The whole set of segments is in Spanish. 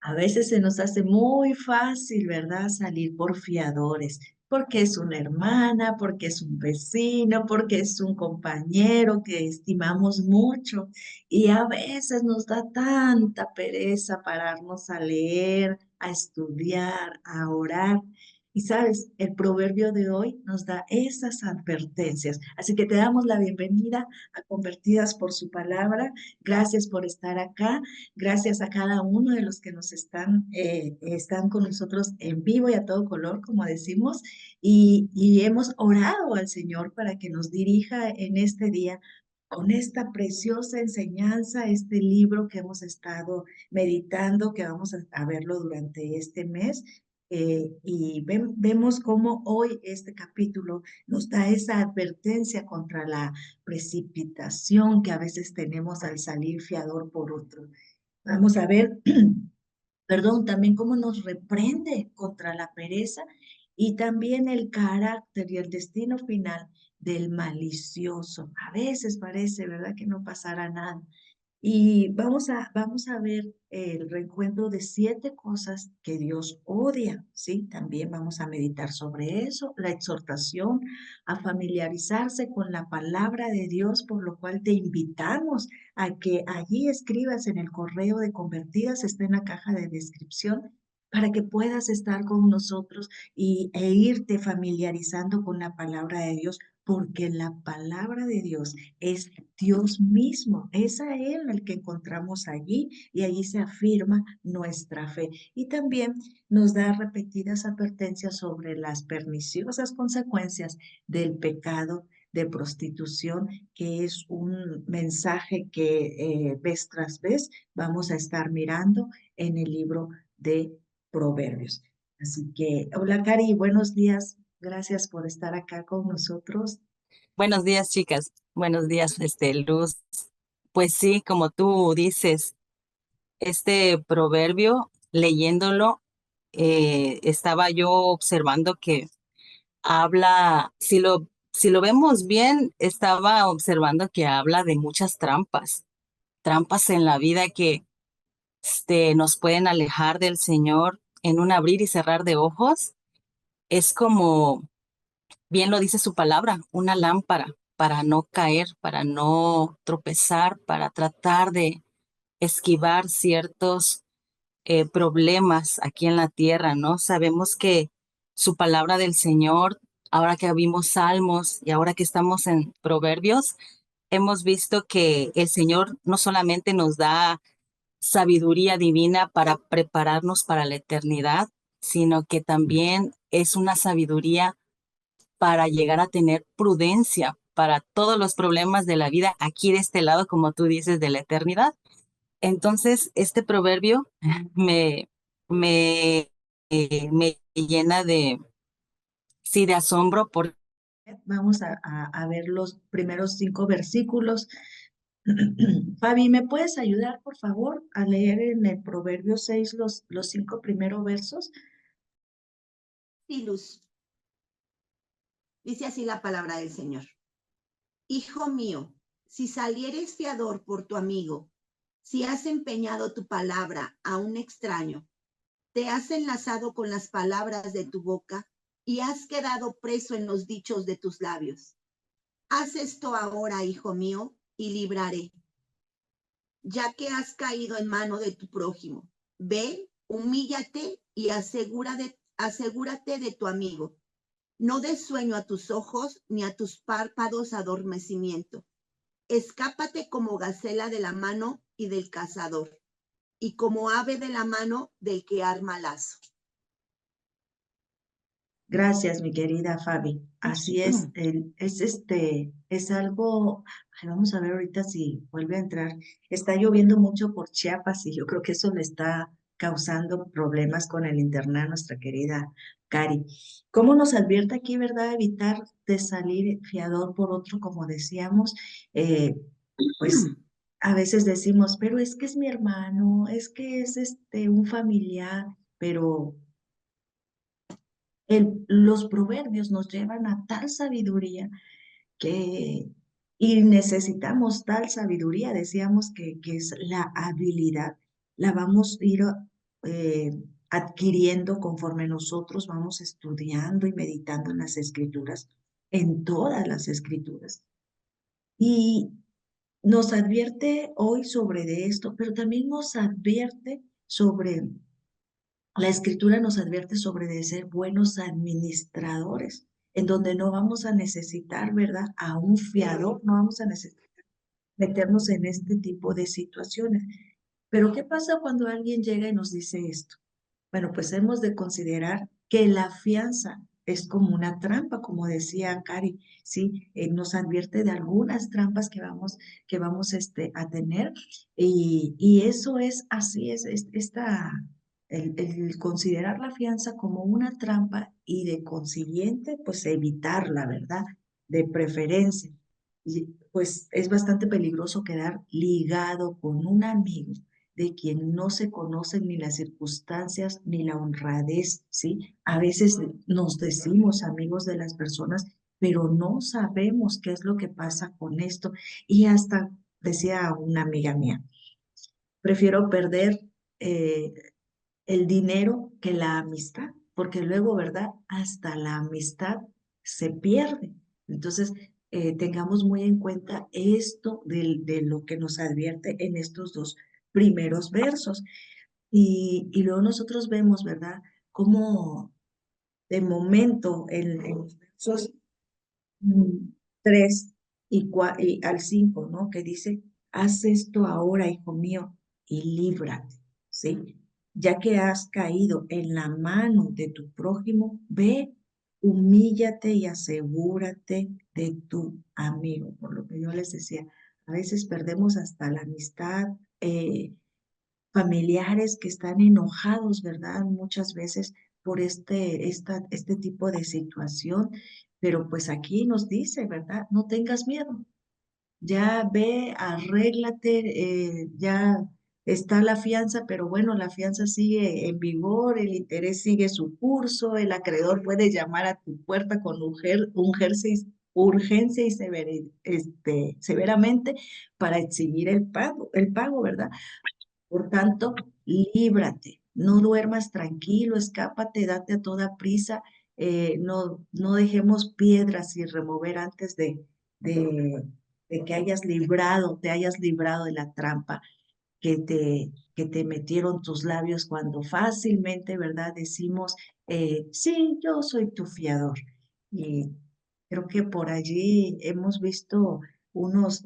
A veces se nos hace muy fácil, ¿verdad? Salir por fiadores, porque es una hermana, porque es un vecino, porque es un compañero que estimamos mucho. Y a veces nos da tanta pereza pararnos a leer, a estudiar, a orar. Y sabes, el proverbio de hoy nos da esas advertencias. Así que te damos la bienvenida a Convertidas por su palabra. Gracias por estar acá. Gracias a cada uno de los que nos están con nosotros en vivo y a todo color, como decimos, y hemos orado al Señor para que nos dirija en este día con esta preciosa enseñanza, este libro que hemos estado meditando, que vamos a verlo durante este mes. Vemos cómo hoy este capítulo nos da esa advertencia contra la precipitación que a veces tenemos al salir fiador por otro. Vamos a ver, perdón, también cómo nos reprende contra la pereza y también el carácter y el destino final del malicioso. A veces parece, ¿verdad?, que no pasará nada. Y vamos a ver el reencuentro de 7 cosas que Dios odia, ¿sí? También vamos a meditar sobre eso, la exhortación a familiarizarse con la palabra de Dios, por lo cual te invitamos a que allí escribas en el correo de Convertidas, está en la caja de descripción, para que puedas estar con nosotros e irte familiarizando con la palabra de Dios, porque la palabra de Dios es Dios mismo, es a Él el que encontramos allí y allí se afirma nuestra fe. Y también nos da repetidas advertencias sobre las perniciosas consecuencias del pecado de prostitución, que es un mensaje que vez tras vez vamos a estar mirando en el libro de Proverbios. Así que, hola Cari, buenos días. Gracias por estar acá con nosotros. Buenos días, chicas. Buenos días, Luz. Pues sí, como tú dices, este proverbio, leyéndolo, estaba yo observando que habla, si lo vemos bien, estaba observando que habla de muchas trampas, trampas en la vida que nos pueden alejar del Señor en un abrir y cerrar de ojos. Es como bien lo dice su palabra, una lámpara para no caer, para no tropezar, para tratar de esquivar ciertos problemas aquí en la tierra, ¿no? Sabemos que su palabra del Señor, ahora que vimos Salmos y ahora que estamos en Proverbios, hemos visto que el Señor no solamente nos da sabiduría divina para prepararnos para la eternidad, sino que también es una sabiduría para llegar a tener prudencia para todos los problemas de la vida aquí de este lado, como tú dices, de la eternidad. Entonces, este proverbio me, me, me llena de, sí, de asombro por Vamos a ver los primeros 5 versículos. Fabi, ¿me puedes ayudar, por favor, a leer en el Proverbio 6 los 5 primeros versos? Y Luz, dice así la palabra del Señor. Hijo mío, si salieres fiador por tu amigo, si has empeñado tu palabra a un extraño, te has enlazado con las palabras de tu boca y has quedado preso en los dichos de tus labios. Haz esto ahora, hijo mío, y libraré, ya que has caído en mano de tu prójimo. Ve, humíllate y asegúrate de tu amigo. No des sueño a tus ojos ni a tus párpados adormecimiento. Escápate como gacela de la mano y del cazador, y como ave de la mano del que arma lazo. Gracias, mi querida Fabi. Así es, es algo, ay, vamos a ver ahorita si vuelve a entrar. Está lloviendo mucho por Chiapas y yo creo que eso le está causando problemas con el internet a nuestra querida Cari. ¿Cómo nos advierte aquí, verdad? Evitar de salir fiador por otro, como decíamos, eh, pues a veces decimos, pero es que es mi hermano, es que es un familiar, pero los proverbios nos llevan a tal sabiduría que, y necesitamos tal sabiduría, decíamos que es la habilidad, la vamos a ir adquiriendo conforme nosotros vamos estudiando y meditando en las escrituras, en todas las escrituras. Y nos advierte hoy sobre de esto, pero también nos advierte sobre, la escritura nos advierte sobre de ser buenos administradores, en donde no vamos a necesitar, ¿verdad?, a un fiador, no vamos a necesitar meternos en este tipo de situaciones. Pero ¿qué pasa cuando alguien llega y nos dice esto? Bueno, pues hemos de considerar que la fianza es como una trampa, como decía Cari, ¿sí? Nos advierte de algunas trampas que vamos a tener y eso es así, el considerar la fianza como una trampa y de consiguiente, pues evitarla, ¿verdad? De preferencia. Y pues es bastante peligroso quedar ligado con un amigo de quien no se conocen ni las circunstancias ni la honradez, ¿sí? A veces nos decimos amigos de las personas, pero no sabemos qué es lo que pasa con esto. Y hasta decía una amiga mía, prefiero perder el dinero que la amistad, porque luego, ¿verdad? Hasta la amistad se pierde. Entonces, tengamos muy en cuenta esto de lo que nos advierte en estos dos primeros versos. Y luego nosotros vemos, ¿verdad? Cómo de momento en los versos 3 y al 5, ¿no? Que dice, haz esto ahora, hijo mío, y líbrate, ¿sí? Ya que has caído en la mano de tu prójimo, ve, humíllate y asegúrate de tu amigo. Por lo que yo les decía, a veces perdemos hasta la amistad, familiares que están enojados, ¿verdad? Muchas veces por este tipo de situación, pero pues aquí nos dice, ¿verdad? No tengas miedo, ya ve, arréglate, ya está la fianza, pero bueno, la fianza sigue en vigor, el interés sigue su curso, el acreedor puede llamar a tu puerta con urgencia y severamente para exigir el pago, ¿verdad? Por tanto, líbrate, no duermas tranquilo, escápate, date a toda prisa, no dejemos piedras sin remover antes de, de que te hayas librado de la trampa que te metieron tus labios cuando fácilmente, ¿verdad? Decimos, sí, yo soy tu fiador. Y creo que por allí hemos visto unos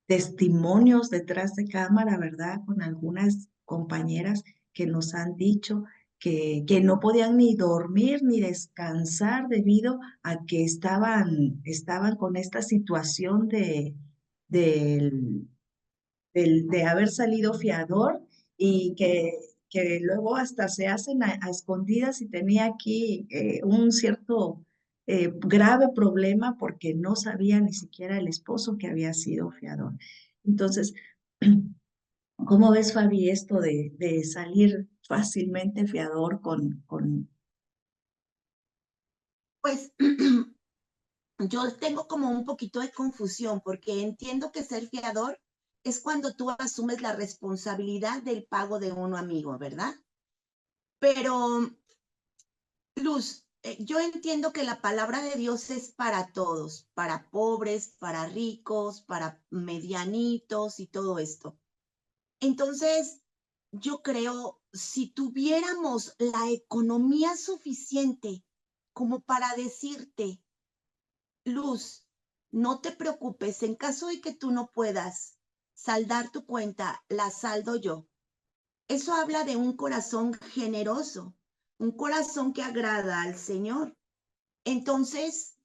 testimonios detrás de cámara, ¿verdad? Con algunas compañeras que nos han dicho que no podían ni dormir ni descansar debido a que estaban con esta situación del de haber salido fiador y que luego hasta se hacen a escondidas y tenía aquí un cierto grave problema porque no sabía ni siquiera el esposo que había sido fiador. Entonces, ¿cómo ves, Fabi, esto de salir fácilmente fiador con... Pues yo tengo como un poquito de confusión porque entiendo que ser fiador es cuando tú asumes la responsabilidad del pago de un amigo, ¿verdad? Pero, Luz, yo entiendo que la palabra de Dios es para todos, para pobres, para ricos, para medianitos y todo esto. Entonces, yo creo, si tuviéramos la economía suficiente como para decirte, Luz, no te preocupes, en caso de que tú no puedas saldar tu cuenta, la saldo yo. Eso habla de un corazón generoso, un corazón que agrada al Señor. Entonces,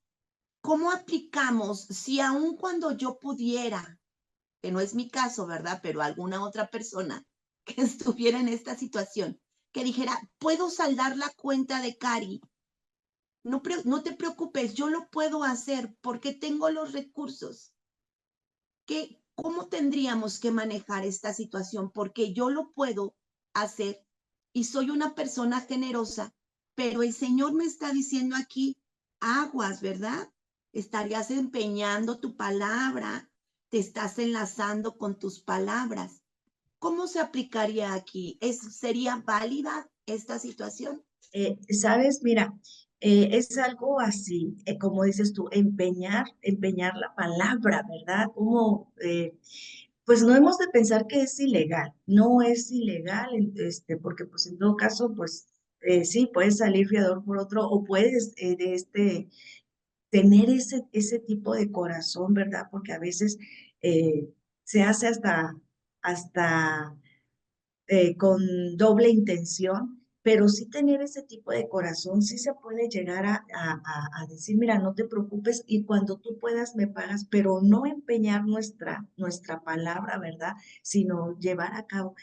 ¿cómo aplicamos si aun cuando yo pudiera, que no es mi caso, ¿verdad? Pero alguna otra persona que estuviera en esta situación, que dijera, puedo saldar la cuenta de Cari? No te preocupes, yo lo puedo hacer porque tengo los recursos. ¿Cómo tendríamos que manejar esta situación? Porque yo lo puedo hacer y soy una persona generosa, pero el Señor me está diciendo aquí, aguas, ¿verdad? Estarías empeñando tu palabra, te estás enlazando con tus palabras. ¿Cómo se aplicaría aquí? ¿Sería válida esta situación? ¿Sabes? Mira, es algo así, como dices tú, empeñar la palabra, ¿verdad? Como, pues no hemos de pensar que es ilegal, no es ilegal, porque pues en todo caso, pues sí, puedes salir fiador por otro o puedes tener ese tipo de corazón, ¿verdad? Porque a veces se hace hasta con doble intención, pero sí tener ese tipo de corazón, sí se puede llegar a decir, mira, no te preocupes y cuando tú puedas me pagas, pero no empeñar nuestra palabra, ¿verdad? Sino llevar a cabo.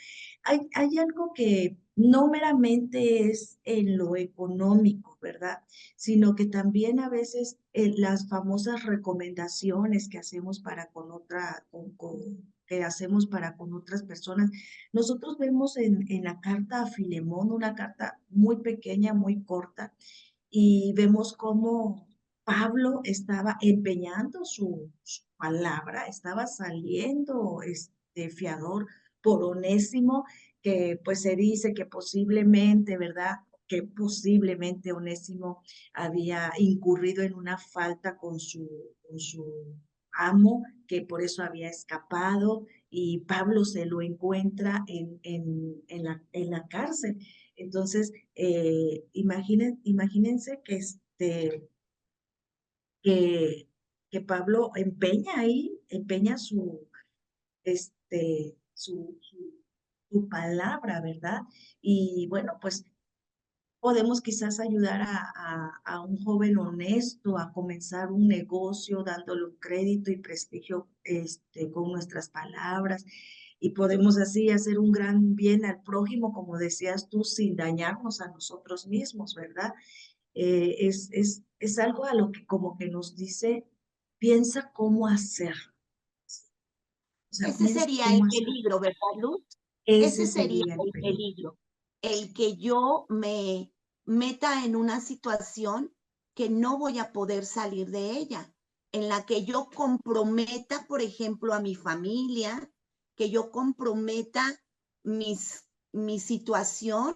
Hay algo que no meramente es en lo económico, ¿verdad? Sino que también a veces las famosas recomendaciones que hacemos para con otra, que hacemos para con otras personas. Nosotros vemos en la carta a Filemón, una carta muy pequeña, muy corta, y vemos cómo Pablo estaba empeñando su palabra, estaba saliendo fiador por Onésimo, que pues se dice que posiblemente, ¿verdad? Que posiblemente Onésimo había incurrido en una falta con su amo, que por eso había escapado, y Pablo se lo encuentra en la cárcel. Entonces, imagínense que, que Pablo empeña su palabra, ¿verdad? Y bueno, pues podemos quizás ayudar a un joven honesto a comenzar un negocio dándole un crédito y prestigio con nuestras palabras. Y podemos así hacer un gran bien al prójimo, como decías tú, sin dañarnos a nosotros mismos, ¿verdad? Es algo a lo que como que nos dice, piensa cómo hacer. O sea, Ese piensa sería el cómo hacer. peligro, ¿verdad, Luz? Ese Ese sería sería el el peligro. peligro, el que yo me meta en una situación que no voy a poder salir de ella, en la que yo comprometa, por ejemplo, a mi familia, que yo comprometa mi situación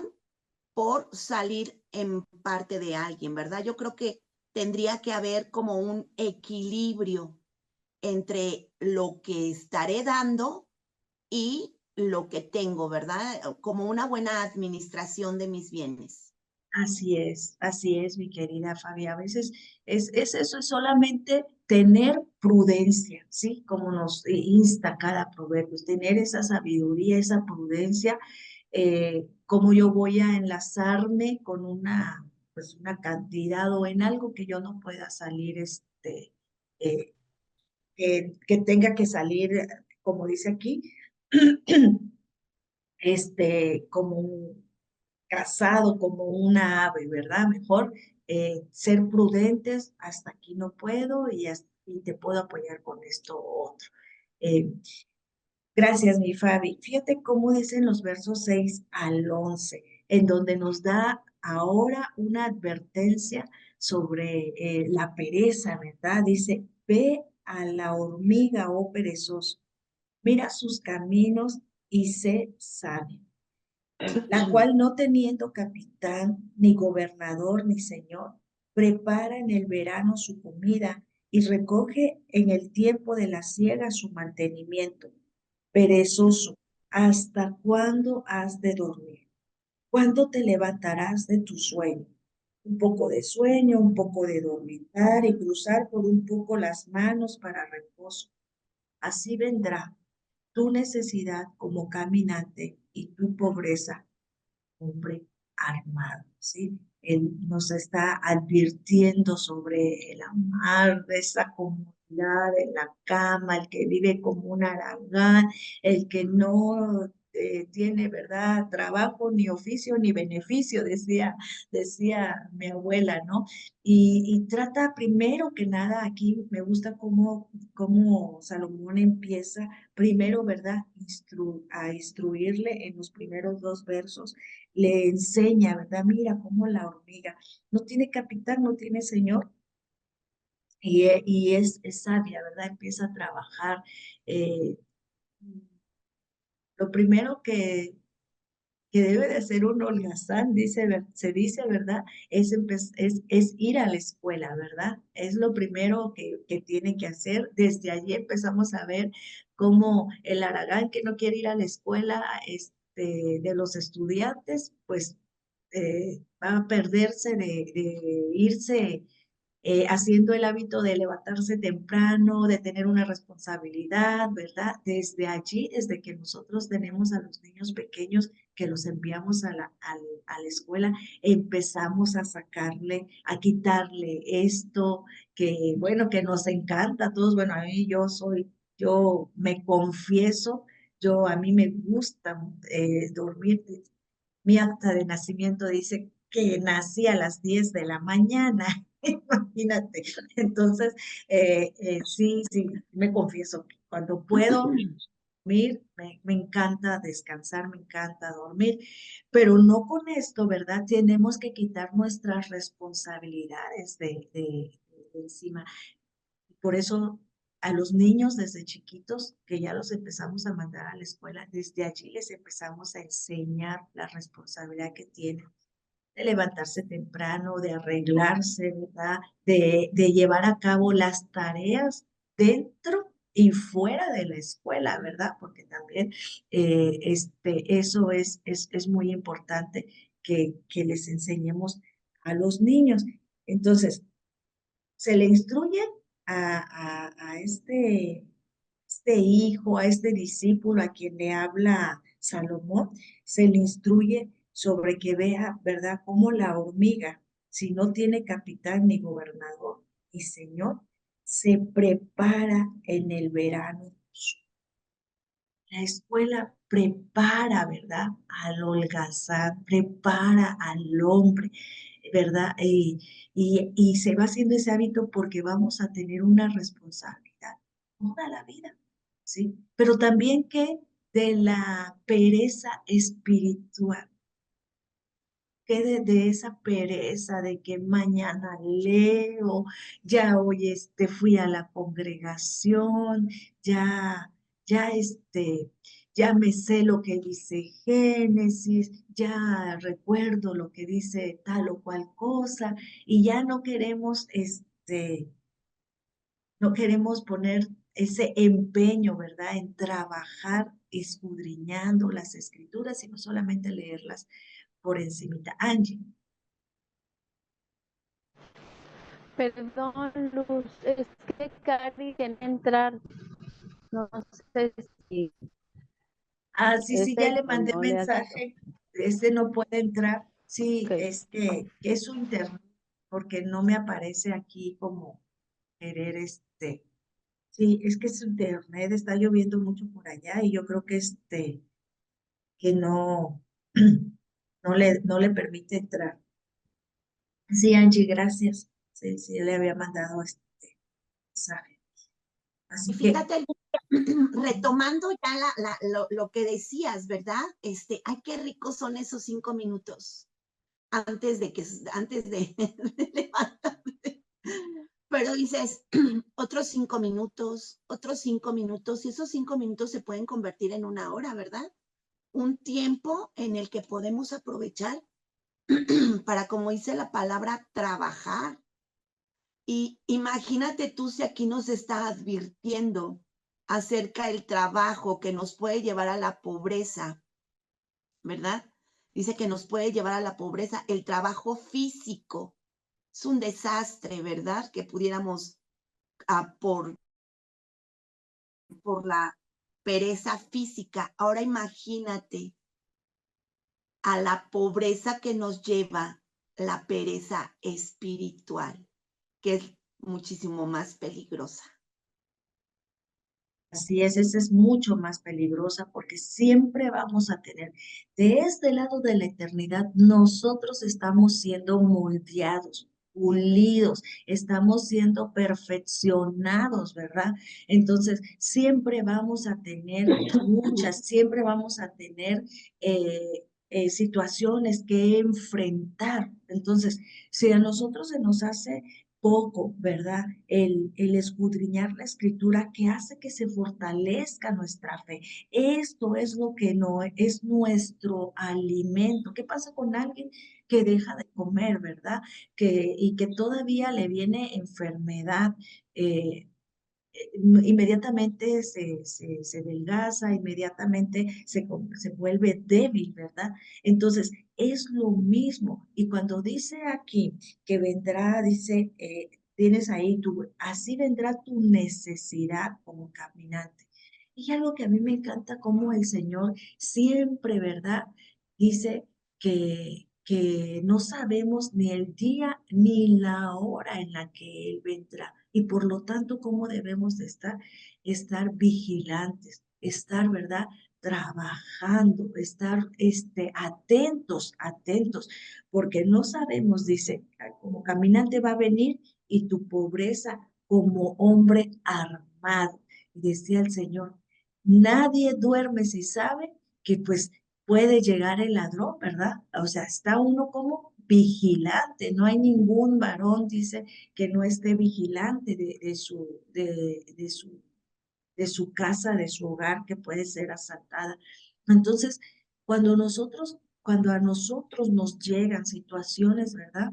por salir en parte de alguien, ¿verdad? Yo creo que tendría que haber como un equilibrio entre lo que estaré dando y lo que tengo, ¿verdad? Como una buena administración de mis bienes. Así es, mi querida Fabi. A veces es eso, es solamente tener prudencia, ¿sí? Como nos insta cada proverbio, tener esa sabiduría, esa prudencia, cómo yo voy a enlazarme con pues una cantidad o en algo que yo no pueda salir, eh, que tenga que salir, como dice aquí, como casado como una ave, ¿verdad? Mejor ser prudentes, hasta aquí no puedo y te puedo apoyar con esto o otro. Eh, Gracias, mi Fabi. Fíjate cómo dicen los versos 6 al 11, en donde nos da ahora una advertencia sobre la pereza, ¿verdad? Dice, ve a la hormiga, oh perezoso, mira sus caminos y sé sabio, la cual no teniendo capitán, ni gobernador, ni señor, prepara en el verano su comida y recoge en el tiempo de la siega su mantenimiento. Perezoso, ¿hasta cuándo has de dormir? ¿Cuándo te levantarás de tu sueño? Un poco de sueño, un poco de dormitar y cruzar por un poco las manos para reposo. Así vendrá tu necesidad como caminante y tu pobreza hombre armado, ¿sí? Él nos está advirtiendo sobre el amar de esa comunidad en la cama, el que vive como un haragán, el que no tiene, ¿verdad?, trabajo, ni oficio, ni beneficio, decía mi abuela, ¿no? Y trata primero que nada, aquí me gusta cómo Salomón empieza primero, ¿verdad?, a instruirle en los primeros dos versos, le enseña, ¿verdad? Mira cómo la hormiga no tiene capitán, no tiene señor, y es sabia, ¿verdad? Empieza a trabajar. Lo primero que debe de hacer un holgazán, se dice, ¿verdad? Es ir a la escuela, ¿verdad? Es lo primero que tiene que hacer. Desde allí empezamos a ver cómo el haragán que no quiere ir a la escuela, de los estudiantes, pues va a perderse de irse haciendo el hábito de levantarse temprano, de tener una responsabilidad, ¿verdad? Desde allí, desde que nosotros tenemos a los niños pequeños que los enviamos a la escuela, empezamos a sacarle, a quitarle esto que, bueno, que nos encanta a todos. Bueno, a mí yo me confieso, a mí me gusta dormir. Mi acta de nacimiento dice que nací a las 10 de la mañana. Imagínate. Entonces, sí, sí, me confieso, que cuando puedo dormir, me encanta descansar, me encanta dormir, pero no con esto, ¿verdad? Tenemos que quitar nuestras responsabilidades de encima. Por eso a los niños desde chiquitos, que ya los empezamos a mandar a la escuela, desde allí les empezamos a enseñar la responsabilidad que tienen de levantarse temprano, de arreglarse, ¿verdad? De llevar a cabo las tareas dentro y fuera de la escuela, ¿verdad? Porque también eso es muy importante que les enseñemos a los niños. Entonces, se le instruye a este hijo, a este discípulo a quien le habla Salomón, se le instruye sobre que vea, ¿verdad?, cómo la hormiga, si no tiene capitán ni gobernador ni señor, se prepara en el verano. La escuela prepara, ¿verdad?, al holgazán, prepara al hombre, ¿verdad? Y se va haciendo ese hábito porque vamos a tener una responsabilidad toda la vida, ¿sí? Pero también que de la pereza espiritual, que de esa pereza de que mañana leo, ya hoy fui a la congregación, ya, ya ya me sé lo que dice Génesis, ya recuerdo lo que dice tal o cual cosa, y ya no queremos, no queremos poner ese empeño, ¿verdad?, en trabajar escudriñando las escrituras, sino solamente leerlas por encimita. Angie. Perdón, Luz, es que Cari quiere entrar. No sé si Ah, sí, sí, ya ese le o mandé no le acepto. mensaje. No puede entrar. Sí, Ok. que es su internet, porque no me aparece aquí como querer Sí, es que su internet está lloviendo mucho por allá y yo creo que que no, no le permite entrar. Sí, Angie, gracias. Sí, sí, le había mandado este mensaje. Y Así que, fíjate, retomando ya lo que decías, ¿verdad? Ay, qué ricos son esos 5 minutos antes de levantarte. Pero dices, otros 5 minutos, y esos 5 minutos se pueden convertir en una hora, ¿verdad? Un tiempo en el que podemos aprovechar para, como dice la palabra, trabajar. Y imagínate tú si aquí nos está advirtiendo acerca del trabajo que nos puede llevar a la pobreza, ¿verdad? Dice que nos puede llevar a la pobreza el trabajo físico. Es un desastre, ¿verdad? Que pudiéramos por la pereza física. Ahora imagínate a la pobreza que nos lleva la pereza espiritual, que es muchísimo más peligrosa. así esa es mucho más peligrosa porque siempre vamos a tener, de este lado de la eternidad, nosotros estamos siendo moldeados, pulidos, estamos siendo perfeccionados, ¿verdad? Entonces, siempre vamos a tener siempre vamos a tener situaciones que enfrentar. Entonces, si a nosotros se nos hace poco, ¿verdad? El escudriñar la escritura que hace que se fortalezca nuestra fe. Esto es lo que no es nuestro alimento. ¿Qué pasa con alguien que deja de comer, ¿verdad? Y que todavía le viene enfermedad? Inmediatamente se adelgaza, inmediatamente se vuelve débil, ¿verdad? Entonces, es lo mismo. Y cuando dice aquí que vendrá, dice, tienes ahí, así vendrá tu necesidad como caminante. Y algo que a mí me encanta, como el Señor siempre, ¿verdad? Dice que no sabemos ni el día ni la hora en la que Él vendrá. Y por lo tanto, ¿cómo debemos de estar vigilantes, estar, ¿verdad? Trabajando, estar atentos, porque no sabemos, dice, como caminante va a venir y tu pobreza como hombre armado. Y decía el Señor, nadie duerme si sabe que pues puede llegar el ladrón, ¿verdad? O sea, está uno como vigilante, no hay ningún varón, dice, que no esté vigilante de su casa, de su hogar, que puede ser asaltada. Entonces, cuando a nosotros nos llegan situaciones, ¿verdad?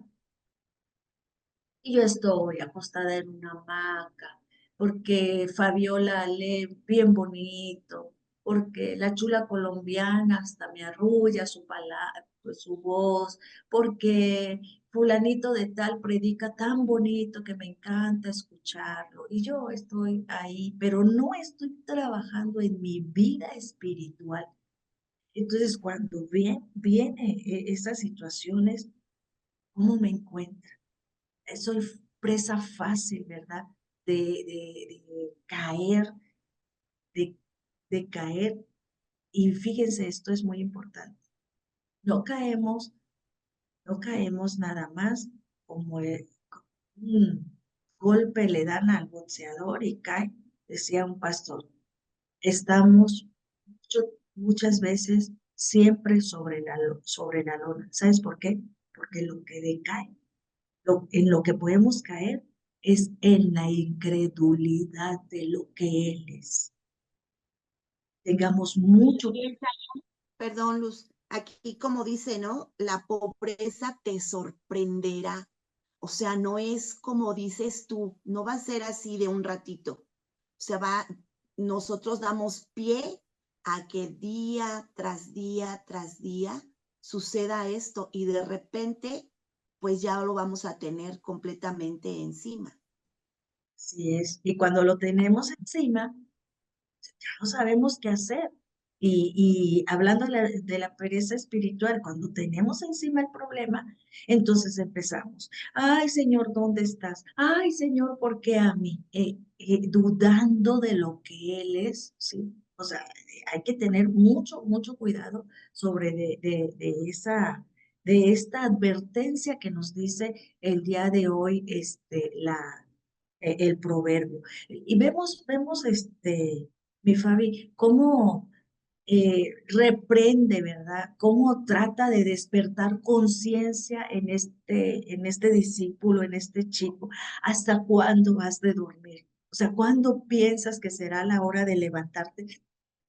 Y yo estoy acostada en una hamaca, porque Fabiola lee bien bonito, porque la chula colombiana hasta me arrulla su palabra, pues, su voz, porque fulanito de tal predica tan bonito que me encanta escucharlo. Y yo estoy ahí, pero no estoy trabajando en mi vida espiritual. Entonces, cuando viene esas situaciones, ¿cómo me encuentro? Soy presa fácil, ¿verdad? De caer, de, de caer. Y fíjense, esto es muy importante. No caemos, no caemos nada más como un golpe le dan al boxeador y cae, decía un pastor. Estamos muchas veces siempre sobre la lona. ¿Sabes por qué? Porque lo que decae en lo que podemos caer es en la incredulidad de lo que Él es. Tengamos mucho. Perdón, Luz, aquí como dice, ¿no? La pobreza te sorprenderá. O sea, no es como dices tú, no va a ser así de un ratito. O sea, nosotros damos pie a que día tras día tras día suceda esto y de repente, pues ya lo vamos a tener completamente encima. Así es. Y cuando lo tenemos encima, ya no sabemos qué hacer. Y hablando de la pereza espiritual, cuando tenemos encima el problema, entonces empezamos, ay Señor, ¿dónde estás? Ay Señor, ¿por qué a mí? Dudando de lo que Él es, ¿sí? O sea, hay que tener mucho cuidado sobre de esta advertencia que nos dice el día de hoy, el proverbio. Y vemos, mi Fabi, cómo reprende, ¿verdad? Cómo trata de despertar conciencia en este discípulo, en este chico. ¿Hasta cuándo has de dormir? O sea, ¿cuándo piensas que será la hora de levantarte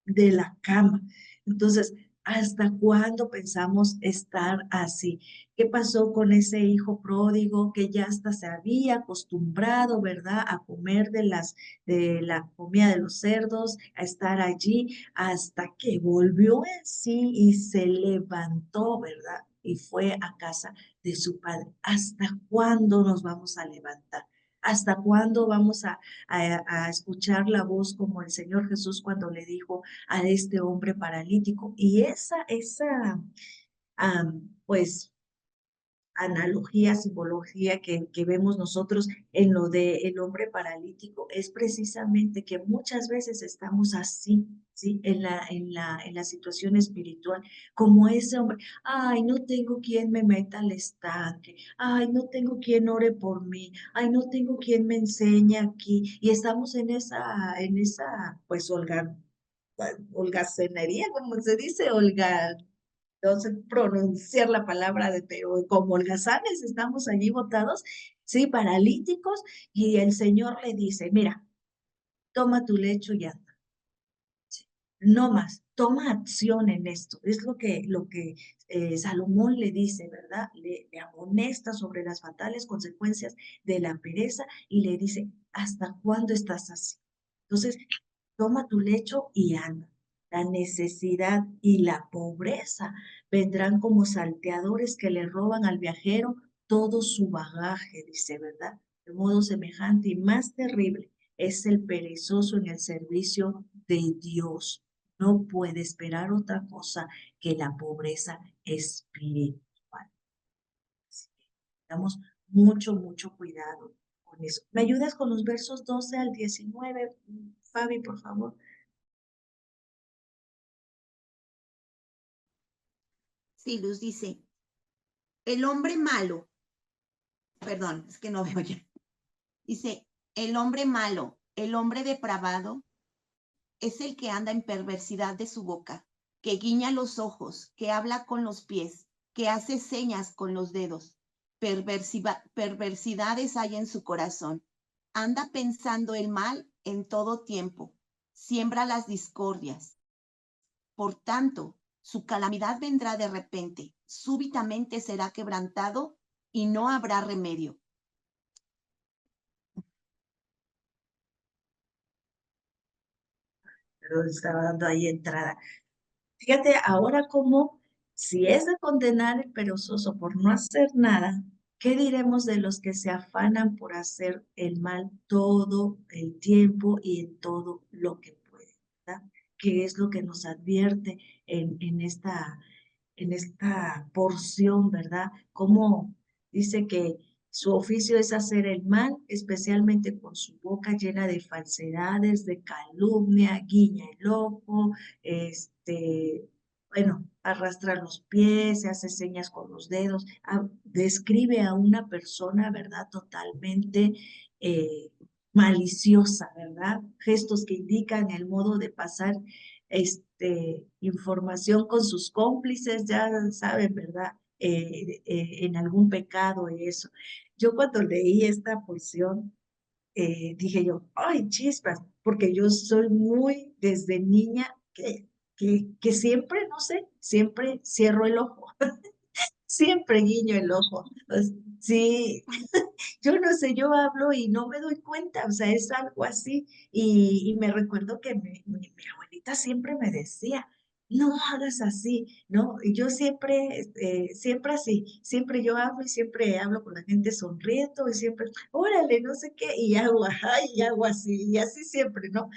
de la cama? Entonces, ¿hasta cuándo pensamos estar así? ¿Qué pasó con ese hijo pródigo que ya hasta se había acostumbrado, ¿verdad? A comer de la comida de los cerdos, a estar allí, hasta que volvió en sí y se levantó, ¿verdad? Y fue a casa de su padre. ¿Hasta cuándo nos vamos a levantar? ¿Hasta cuándo vamos a escuchar la voz como el Señor Jesús cuando le dijo a este hombre paralítico? Y pues, analogía, simbología que vemos nosotros en lo de el hombre paralítico es precisamente que muchas veces estamos así, ¿sí? En la situación espiritual, como ese hombre, ay, no tengo quien me meta al estanque, ay, no tengo quien ore por mí, ay, no tengo quien me enseñe aquí, y estamos pues, holgazanería, como se dice, no sé pronunciar la palabra pero como holgazanes estamos allí botados ¿sí? Paralíticos, y el Señor le dice, mira, toma tu lecho y anda. No más, toma acción en esto. Es lo que Salomón le dice, ¿verdad? Le amonesta sobre las fatales consecuencias de la pereza y le dice, ¿hasta cuándo estás así? Entonces, toma tu lecho y anda. La necesidad y la pobreza vendrán como salteadores que le roban al viajero todo su bagaje, dice, ¿verdad? De modo semejante y más terrible es el perezoso en el servicio de Dios. No puede esperar otra cosa que la pobreza espiritual. Así que tengamos mucho, mucho cuidado con eso. ¿Me ayudas con los versos 12 al 19, Fabi, por favor? Sí, Luz dice, el hombre malo, perdón, es que no veo ya. Dice, el hombre malo, el hombre depravado, es el que anda en perversidad de su boca, que guiña los ojos, que habla con los pies, que hace señas con los dedos. Perversidades hay en su corazón. Anda pensando el mal en todo tiempo. Siembra las discordias. Por tanto, su calamidad vendrá de repente. Súbitamente será quebrantado y no habrá remedio. Pero estaba dando ahí entrada. Fíjate ahora cómo, si es de condenar el perezoso por no hacer nada, ¿qué diremos de los que se afanan por hacer el mal todo el tiempo y en todo lo que pueden, ¿verdad? ¿Qué es lo que nos advierte en esta porción, ¿verdad? Cómo dice que su oficio es hacer el mal, especialmente con su boca llena de falsedades, de calumnia, guiña el ojo, bueno, arrastra los pies, se hace señas con los dedos, describe a una persona, ¿verdad? Totalmente eh, maliciosa, ¿verdad? Gestos que indican el modo de pasar información con sus cómplices, ya saben, ¿verdad? En algún pecado y eso. Yo cuando leí esta porción, dije yo, ay, chispas, porque yo soy muy desde niña que siempre, no sé, siempre cierro el ojo, siempre guiño el ojo. Sí, yo no sé, yo hablo y no me doy cuenta, o sea, es algo así. Y me recuerdo que mi abuelita siempre me decía, no hagas así, ¿no? Y yo siempre así, siempre yo hablo y siempre hablo con la gente sonriendo y siempre, órale, no sé qué, y hago, ajá, y hago así, y así siempre, ¿no?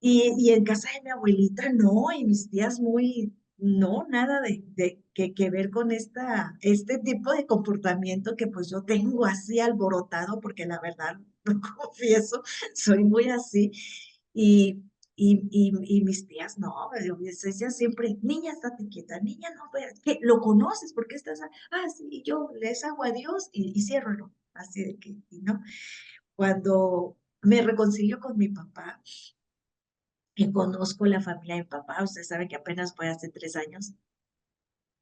Y en casa de mi abuelita no, y mis tías muy, no, nada que ver con este tipo de comportamiento que pues yo tengo así alborotado, porque la verdad, lo confieso, soy muy así. Y, y mis tías, no, ellas siempre, niña, estate quieta, niña, no, ¿qué? ¿Lo conoces? ¿Por qué estás? Sí, y yo les hago adiós y cierro, ¿no? Así de que, ¿no? Cuando me reconcilio con mi papá, que conozco la familia de mi papá, usted sabe que apenas fue hace 3 años.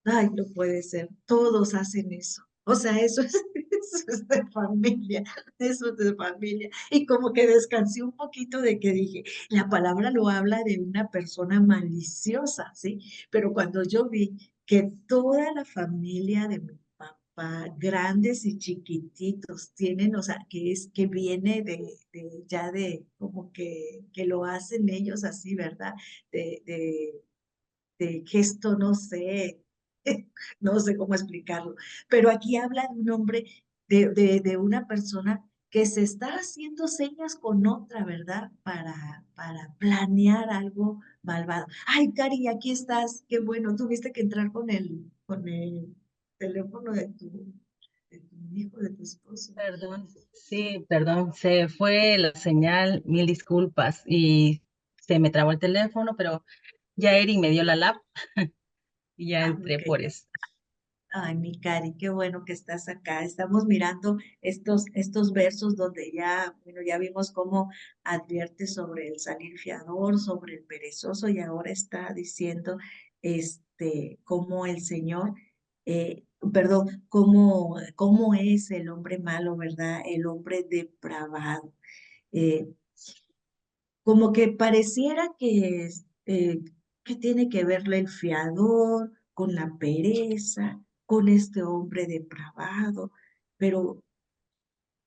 Ay, no puede ser, todos hacen eso. O sea, eso es, eso es de familia, eso es de familia. Y como que descansé un poquito de que dije, la palabra lo habla de una persona maliciosa, ¿sí? Pero cuando yo vi que toda la familia de mi papá, grandes y chiquititos, tienen, o sea, que viene ya de, como que lo hacen ellos así, ¿verdad? De gesto, no sé, no sé cómo explicarlo, pero aquí habla de un hombre, de una persona que se está haciendo señas con otra, ¿verdad? Para planear algo malvado. Ay, Cari, aquí estás, qué bueno, tuviste que entrar con el teléfono de tu hijo, de tu esposo. Perdón, sí, perdón, se fue la señal, mil disculpas y se me trabó el teléfono, pero ya Eri me dio la lap y ya entré Ok. por eso. Ay, mi Cari, qué bueno que estás acá. Estamos mirando estos versos donde ya, bueno, ya vimos cómo advierte sobre el salir fiador, sobre el perezoso, y ahora está diciendo cómo el Señor perdón, cómo es el hombre malo, ¿verdad? El hombre depravado. Eh, Como que pareciera que tiene que verle el fiador con la pereza, con este hombre depravado, pero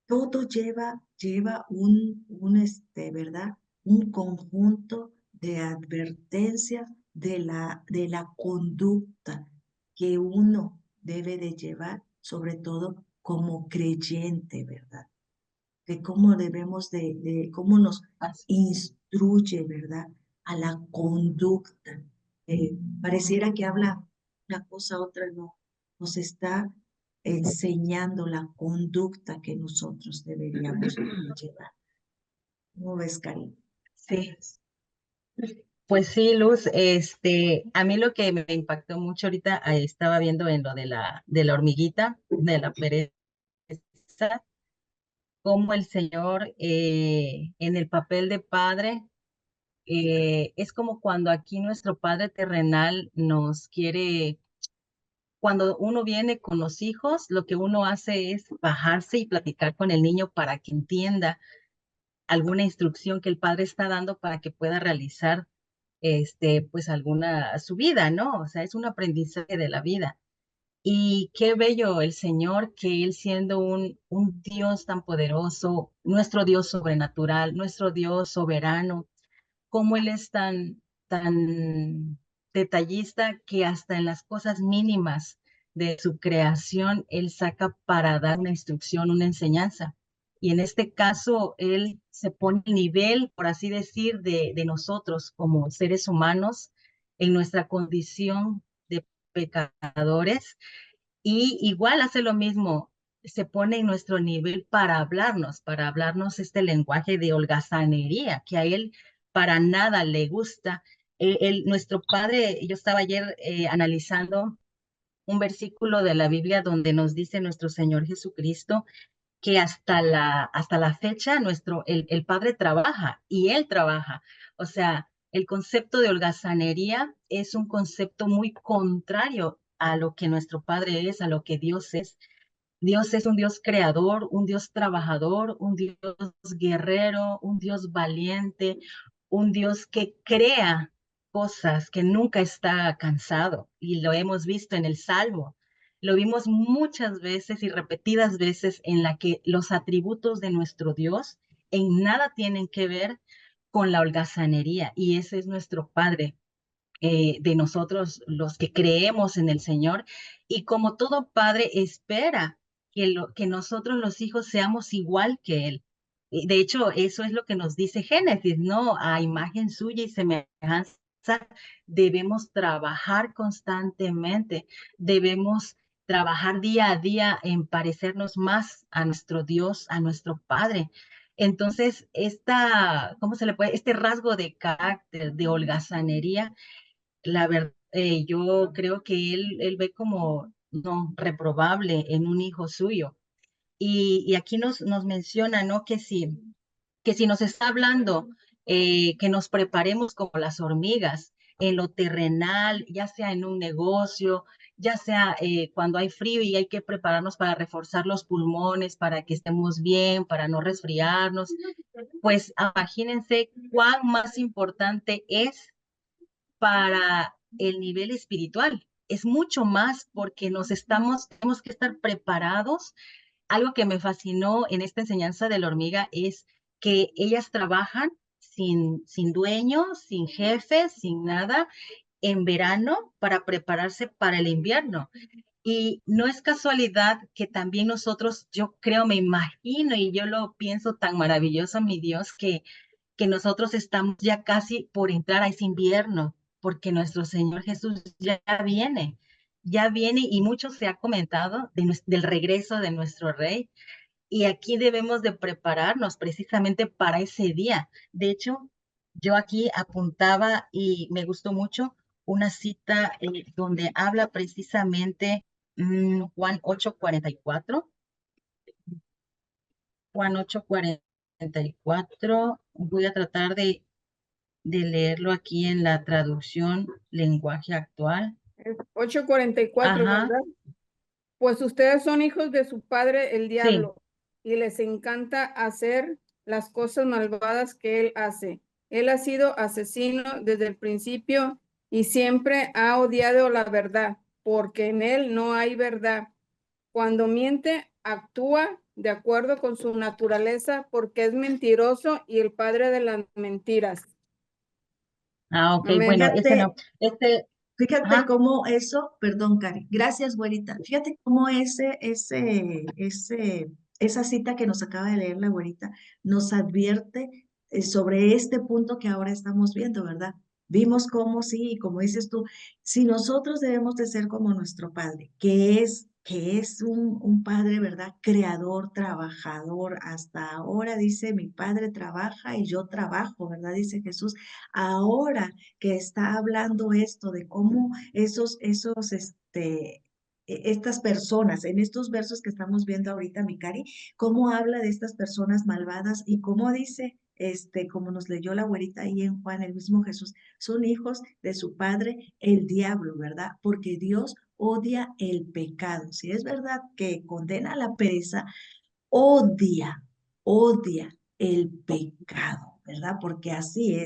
todo lleva ¿verdad? Un conjunto de advertencias de la conducta que uno debe de llevar, sobre todo como creyente, ¿verdad? De cómo debemos de cómo nos Así. instruye, ¿verdad? A la conducta. Pareciera que habla una cosa, otra no. Nos está enseñando la conducta que nosotros deberíamos llevar. ¿Cómo ves, Karin? Sí, pues sí, Luz, a mí lo que me impactó mucho ahorita, estaba viendo en lo de la hormiguita, de la pereza, cómo el Señor, en el papel de padre, es como cuando aquí nuestro Padre terrenal nos quiere, cuando uno viene con los hijos, lo que uno hace es bajarse y platicar con el niño para que entienda alguna instrucción que el padre está dando para que pueda realizar, pues alguna, su vida, ¿no? O sea, es un aprendizaje de la vida. Y qué bello el Señor, que Él siendo un Dios tan poderoso, nuestro Dios sobrenatural, nuestro Dios soberano, cómo Él es tan detallista que hasta en las cosas mínimas de su creación, Él saca para dar una instrucción, una enseñanza. Y en este caso, Él se pone al nivel, por así decir, de nosotros como seres humanos en nuestra condición de pecadores, y igual hace lo mismo, se pone en nuestro nivel para hablarnos este lenguaje de holgazanería, que a él para nada le gusta. Nuestro padre, yo estaba ayer analizando un versículo de la Biblia donde nos dice nuestro Señor Jesucristo que hasta la fecha el padre trabaja y él trabaja. O sea, el concepto de holgazanería es un concepto muy contrario a lo que nuestro padre es, a lo que Dios es. Dios es un Dios creador, un Dios trabajador, un Dios guerrero, un Dios valiente, un Dios que crea cosas, que nunca está cansado. Y lo hemos visto en el Salmo. Lo vimos muchas veces y repetidas veces en la que los atributos de nuestro Dios en nada tienen que ver con la holgazanería. Y ese es nuestro Padre, de nosotros los que creemos en el Señor, y como todo padre espera que nosotros los hijos seamos igual que Él. Y de hecho, eso es lo que nos dice Génesis, ¿no? A imagen suya y semejanza debemos trabajar constantemente, debemos trabajar día a día en parecernos más a nuestro Dios, a nuestro Padre. Entonces, ¿cómo se le puede? Este rasgo de carácter, de holgazanería, la verdad, yo creo que él ve como no reprobable en un hijo suyo. Y aquí nos menciona, ¿no? Que si nos está hablando, que nos preparemos como las hormigas en lo terrenal, ya sea en un negocio, ya sea cuando hay frío y hay que prepararnos para reforzar los pulmones, para que estemos bien, para no resfriarnos, pues imagínense cuán más importante es para el nivel espiritual. Es mucho más porque tenemos que estar preparados. Algo que me fascinó en esta enseñanza de la hormiga es que ellas trabajan sin dueño, sin jefe, sin nada, en verano para prepararse para el invierno. Y no es casualidad que también nosotros, yo creo, me imagino y yo lo pienso tan maravilloso, mi Dios, que nosotros estamos ya casi por entrar a ese invierno, porque nuestro Señor Jesús ya viene y mucho se ha comentado del regreso de nuestro Rey, y aquí debemos de prepararnos precisamente para ese día. De hecho, yo aquí apuntaba y me gustó mucho una cita donde habla precisamente Juan 8:44. Juan 8:44. Voy a tratar de leerlo aquí en la traducción lenguaje actual. 8:44, Ajá, ¿verdad? Pues ustedes son hijos de su padre, el Sí. diablo, y les encanta hacer las cosas malvadas que él hace. Él ha sido asesino desde el principio y siempre ha odiado la verdad, porque en él no hay verdad. Cuando miente, actúa de acuerdo con su naturaleza, porque es mentiroso y el padre de las mentiras. Ah, ok, Amén. bueno, ese no. Fíjate Ajá. cómo eso, perdón, Cari, gracias, güerita. Fíjate cómo esa cita que nos acaba de leer la güerita nos advierte sobre este punto que ahora estamos viendo, ¿verdad? Vimos cómo sí, como dices tú, si nosotros debemos de ser como nuestro padre, que es un padre, ¿verdad? Creador, trabajador. Hasta ahora dice, mi padre trabaja y yo trabajo, ¿verdad? Dice Jesús. Ahora que está hablando esto de cómo estas personas, en estos versos que estamos viendo ahorita, Mikari, cómo habla de estas personas malvadas y cómo dice, como nos leyó la güerita ahí en Juan, el mismo Jesús, son hijos de su padre, el diablo, ¿verdad? Porque Dios odia el pecado. Si es verdad que condena la pereza, odia el pecado, ¿verdad? Porque así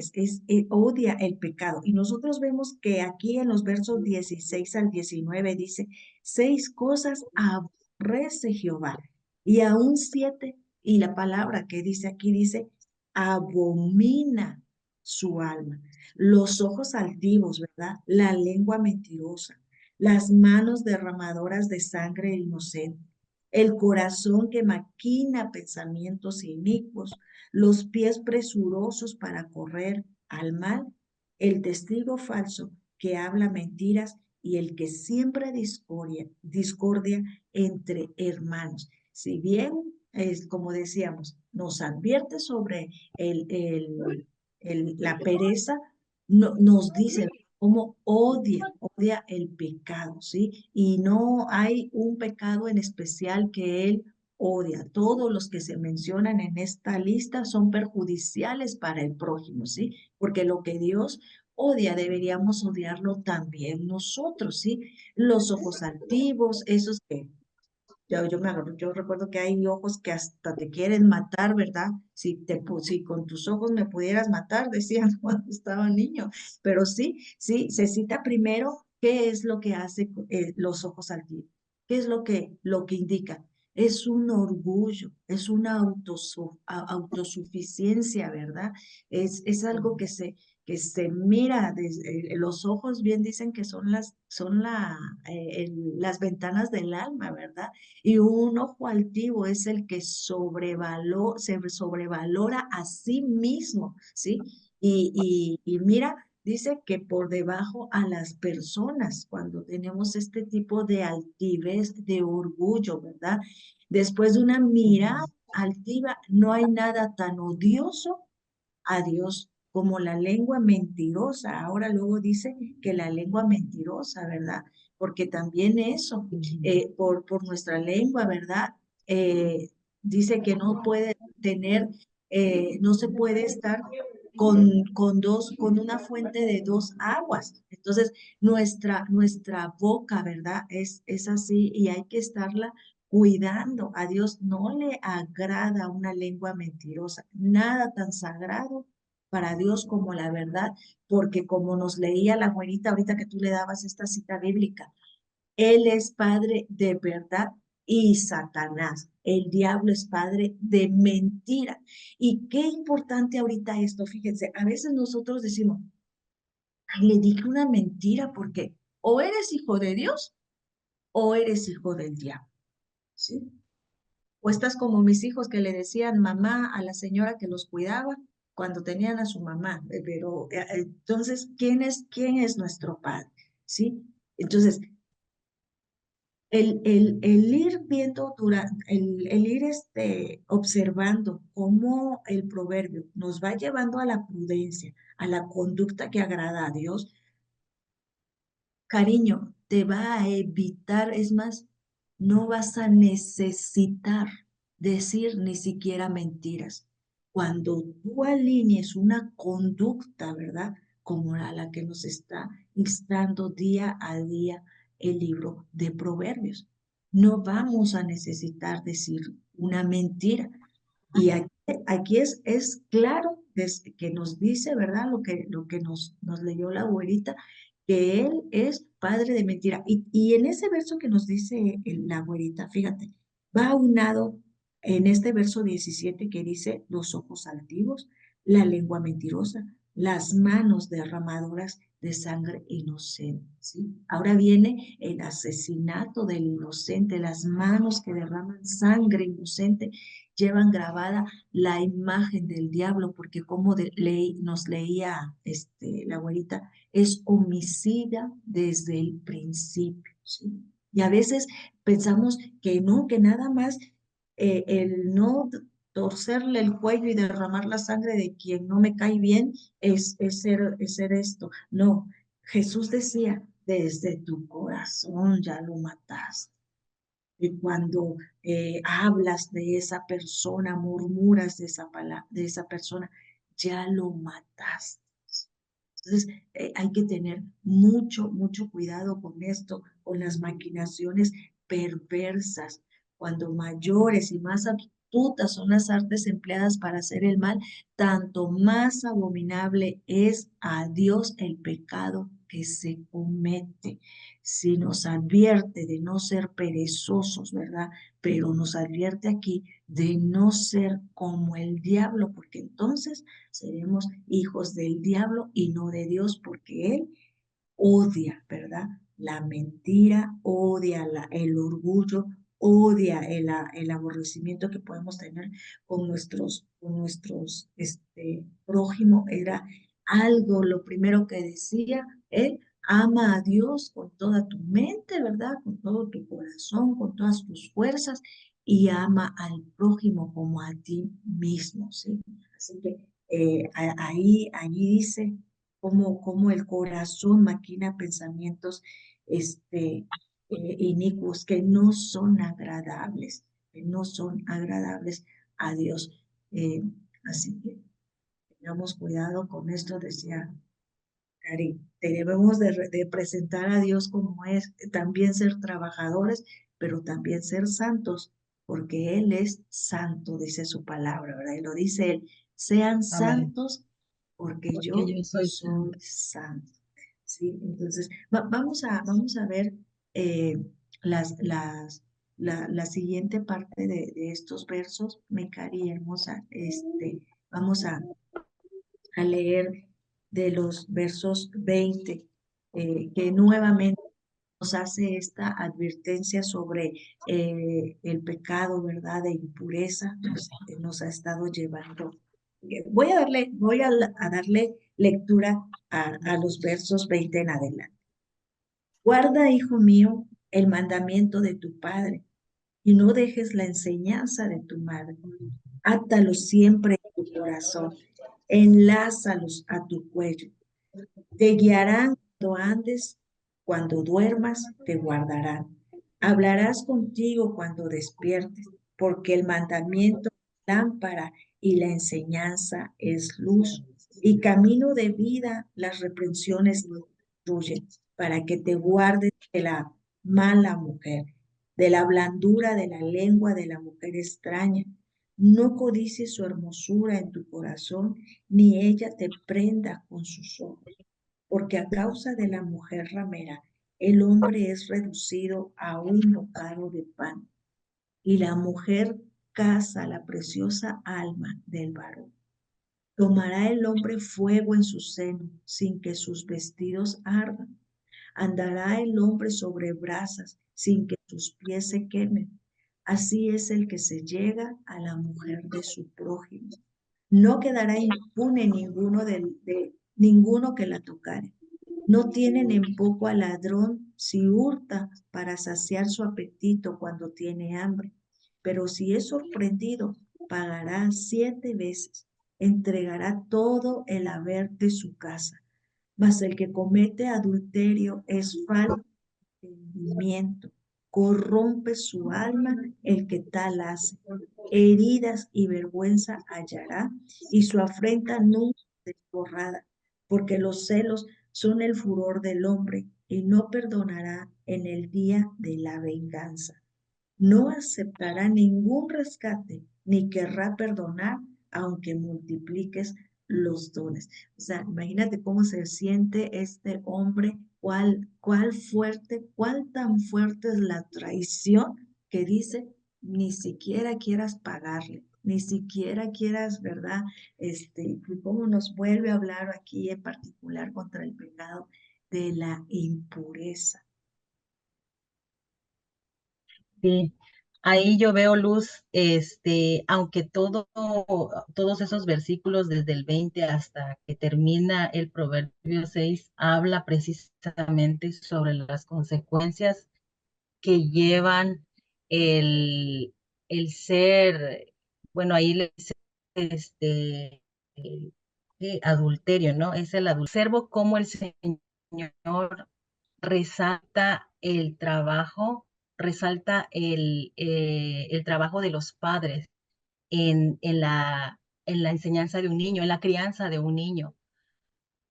odia el pecado. Y nosotros vemos que aquí en los versos 16 al 19 dice, 6 cosas aborrece Jehová, y aún 7, y la palabra que dice aquí dice, abomina su alma, los ojos altivos, ¿verdad? La lengua mentirosa, las manos derramadoras de sangre inocente, el corazón que maquina pensamientos inicuos, los pies presurosos para correr al mal, el testigo falso que habla mentiras y el que siembra discordia entre hermanos. Si bien, es como decíamos, nos advierte sobre la pereza, nos dice cómo odia el pecado, ¿sí? Y no hay un pecado en especial que él odia. Todos los que se mencionan en esta lista son perjudiciales para el prójimo, ¿sí? Porque lo que Dios odia, deberíamos odiarlo también nosotros, ¿sí? Los ojos altivos, esos que yo recuerdo que hay ojos que hasta te quieren matar, ¿verdad? Si con tus ojos me pudieras matar, decían cuando estaba niño. Pero sí, se cita primero qué es lo que hace los ojos altivos. ¿Qué es lo que indica? Es un orgullo, es una autosuficiencia, ¿verdad? Es algo que se mira desde los ojos, bien dicen que son las ventanas del alma, ¿verdad? Y un ojo altivo es el que se sobrevalora a sí mismo, ¿sí? Y mira, dice que por debajo a las personas, cuando tenemos este tipo de altivez, de orgullo, ¿verdad? Después de una mirada altiva, no hay nada tan odioso a Dios como la lengua mentirosa. Ahora luego dice que la lengua mentirosa, ¿verdad? Porque también eso, por nuestra lengua, ¿verdad? Dice que no puede tener, no se puede estar con una fuente de 2 aguas. Entonces, nuestra boca, ¿verdad? Es así y hay que estarla cuidando. A Dios no le agrada una lengua mentirosa, nada tan sagrado para Dios como la verdad, porque como nos leía la güerita ahorita que tú le dabas esta cita bíblica, Él es padre de verdad y Satanás, el diablo es padre de mentira. Y qué importante ahorita esto, fíjense, a veces nosotros decimos, ay, le dije una mentira porque o eres hijo de Dios o eres hijo del diablo, ¿sí? O estás como mis hijos que le decían mamá a la señora que los cuidaba cuando tenían a su mamá. Pero entonces, quién es nuestro padre? ¿Sí? Entonces, el ir viendo, el ir observando cómo el proverbio nos va llevando a la prudencia, a la conducta que agrada a Dios, cariño, te va a evitar, es más, no vas a necesitar decir ni siquiera mentiras. Cuando tú alinees una conducta, ¿verdad? Como la que nos está instando día a día el libro de Proverbios. no vamos a necesitar decir una mentira. Y aquí es claro que nos dice, ¿verdad? Lo que nos leyó la abuelita, que él es padre de mentira. Y en ese verso que nos dice la abuelita, fíjate, va aunado en este verso 17 que dice los ojos altivos, la lengua mentirosa, las manos derramadoras de sangre inocente, ¿sí? Ahora viene el asesinato del inocente, las manos que derraman sangre inocente llevan grabada la imagen del diablo, porque como nos leía la abuelita, es homicida desde el principio, ¿sí? Y a veces pensamos que no, que nada más el no torcerle el cuello y derramar la sangre de quien no me cae bien es ser esto. No, Jesús decía, desde tu corazón ya lo mataste. Y cuando hablas de esa persona, murmuras de esa persona, ya lo mataste. Entonces, hay que tener mucho cuidado con esto, con las maquinaciones perversas. Cuando mayores y más astutas son las artes empleadas para hacer el mal, tanto más abominable es a Dios el pecado que se comete. Si nos advierte de no ser perezosos, ¿verdad? Pero nos advierte aquí de no ser como el diablo, porque entonces seremos hijos del diablo y no de Dios, porque Él odia, ¿verdad? La mentira, odia el orgullo, odia el aborrecimiento que podemos tener con nuestros prójimo. Era algo, lo primero que decía él, ama a Dios con toda tu mente, ¿verdad? Con todo tu corazón, con todas tus fuerzas y ama al prójimo como a ti mismo, ¿sí? Así que allí dice cómo el corazón maquina pensamientos inicuos que no son agradables, a Dios. Así que tengamos cuidado con esto, decía Cari. Debemos de presentar a Dios como es, también ser trabajadores, pero también ser santos, porque Él es santo, dice su palabra, ¿verdad? Y lo dice Él, sean Amén. santos porque Porque yo yo soy soy santo. ¿Sí? Entonces, vamos a ver eh, la siguiente parte de estos versos, mi cari hermosa. Vamos a leer de los versos 20, que nuevamente nos hace esta advertencia sobre el pecado, ¿verdad? De impureza nos ha estado llevando. Voy a darle lectura a los versos 20 en adelante. Guarda, hijo mío, el mandamiento de tu padre y no dejes la enseñanza de tu madre. Átalos siempre en tu corazón, enlázalos a tu cuello. Te guiarán cuando andes, cuando duermas, te guardarán. Hablarás contigo cuando despiertes, porque el mandamiento es lámpara y la enseñanza es luz. Y camino de vida las reprensiones instruyen, para que te guardes de la mala mujer, de la blandura de la lengua de la mujer extraña. No codicies su hermosura en tu corazón, ni ella te prenda con sus ojos, porque a causa de la mujer ramera, el hombre es reducido a un bocado de pan, y la mujer caza la preciosa alma del varón. Tomará el hombre fuego en su seno, sin que sus vestidos ardan. Andará el hombre sobre brasas, sin que sus pies se quemen. Así es el que se llega a la mujer de su prójimo. No quedará impune ninguno que la tocare. No tienen en poco al ladrón si hurta para saciar su apetito cuando tiene hambre, pero si es sorprendido, pagará 7 veces, entregará todo el haber de su casa. Mas el que comete adulterio es falto de entendimiento, corrompe su alma el que tal hace. Heridas y vergüenza hallará, y su afrenta nunca desborrada, porque los celos son el furor del hombre, y no perdonará en el día de la venganza. no aceptará ningún rescate, ni querrá perdonar, aunque multipliques los dones. O sea, imagínate cómo se siente este hombre, cuál tan fuerte es la traición que dice, ni siquiera quieras pagarle, ni siquiera quieras, ¿verdad? Cómo nos vuelve a hablar aquí en particular contra el pecado de la impureza. Sí, ahí yo veo luz, aunque todos esos versículos desde el 20 hasta que termina el Proverbio 6 habla precisamente sobre las consecuencias que llevan el, el ser, bueno, ahí le dice, adulterio, ¿no? Es el adulterio. Observo cómo el Señor resalta el trabajo, resalta el trabajo de los padres en la enseñanza de un niño, en la crianza de un niño.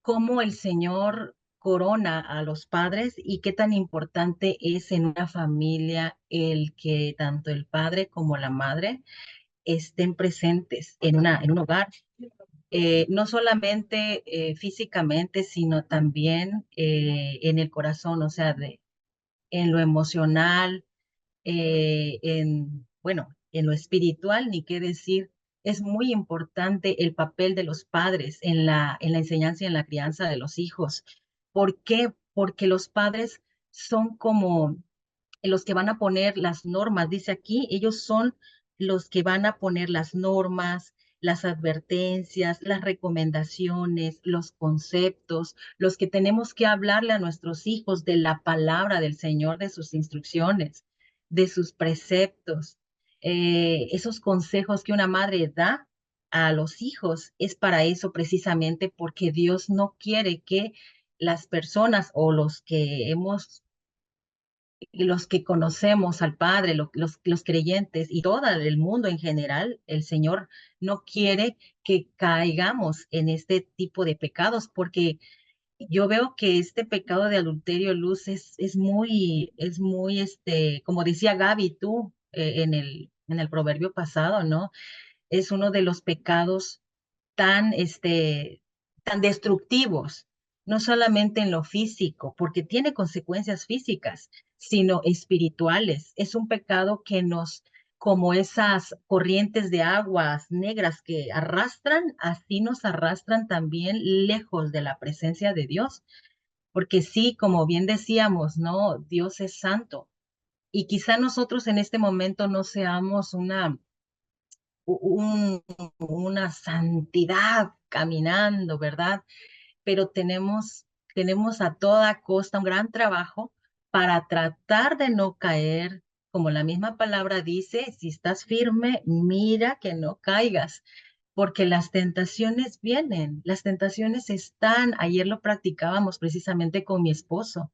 Cómo el Señor corona a los padres y qué tan importante es en una familia el que tanto el padre como la madre estén presentes en un hogar. No solamente físicamente, sino también en el corazón, o sea, en lo emocional, bueno, en lo espiritual, ni qué decir. Es muy importante el papel de los padres en la enseñanza y en la crianza de los hijos. ¿Por qué? Porque los padres son como los que van a poner las normas, dice aquí, ellos son los que van a poner las normas, las advertencias, las recomendaciones, los conceptos, los que tenemos que hablarle a nuestros hijos de la palabra del Señor, de sus instrucciones, de sus preceptos. Esos consejos que una madre da a los hijos es para eso precisamente, porque Dios no quiere que las personas o los que conocemos al Padre, los creyentes y todo el mundo en general, el Señor no quiere que caigamos en este tipo de pecados, porque yo veo que este pecado de adulterio, Luz, es muy, como decía Gaby, tú, en el proverbio pasado, ¿no? Es uno de los pecados tan, tan destructivos, no solamente en lo físico, porque tiene consecuencias físicas, sino espirituales. Es un pecado que como esas corrientes de aguas negras que arrastran, así nos arrastran también lejos de la presencia de Dios. Porque sí, como bien decíamos, ¿no? Dios es santo. Y quizá nosotros en este momento no seamos una santidad caminando, ¿verdad? Pero tenemos a toda costa un gran trabajo para tratar de no caer, como la misma palabra dice, si estás firme, mira que no caigas, porque las tentaciones vienen, las tentaciones están, ayer lo practicábamos precisamente con mi esposo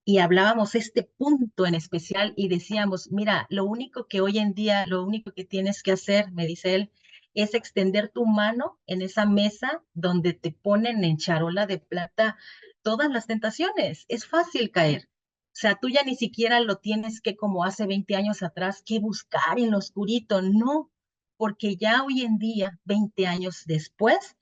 y hablábamos este punto en especial y decíamos, mira, lo único que hoy en día, lo único que tienes que hacer, me dice él, es extender tu mano en esa mesa donde te ponen en charola de plata todas las tentaciones. Es fácil caer. O sea, tú ya ni siquiera lo tienes que, como hace 20 años atrás, que buscar en lo oscurito. No, porque ya hoy en día, 20 años después,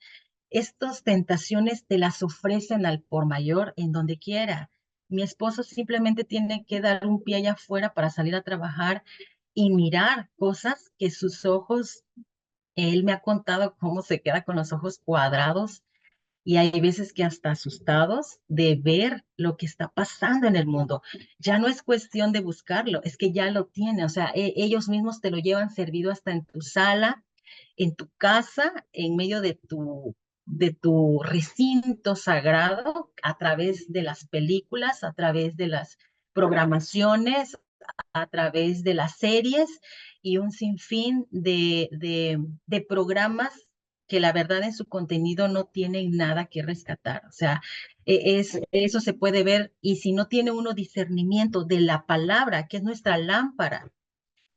estas tentaciones te las ofrecen al por mayor en donde quiera. Mi esposo simplemente tiene que dar un pie allá afuera para salir a trabajar y mirar cosas que sus ojos, él me ha contado cómo se queda con los ojos cuadrados y hay veces que hasta asustados de ver lo que está pasando en el mundo. Ya no es cuestión de buscarlo, es que ya lo tiene, o sea, ellos mismos te lo llevan servido hasta en tu sala, en tu casa, en medio de tu recinto sagrado, a través de las películas, a través de las programaciones, a través de las series y un sinfín de programas que la verdad en su contenido no tienen nada que rescatar. O sea, eso se puede ver y si no tiene uno discernimiento de la palabra, que es nuestra lámpara,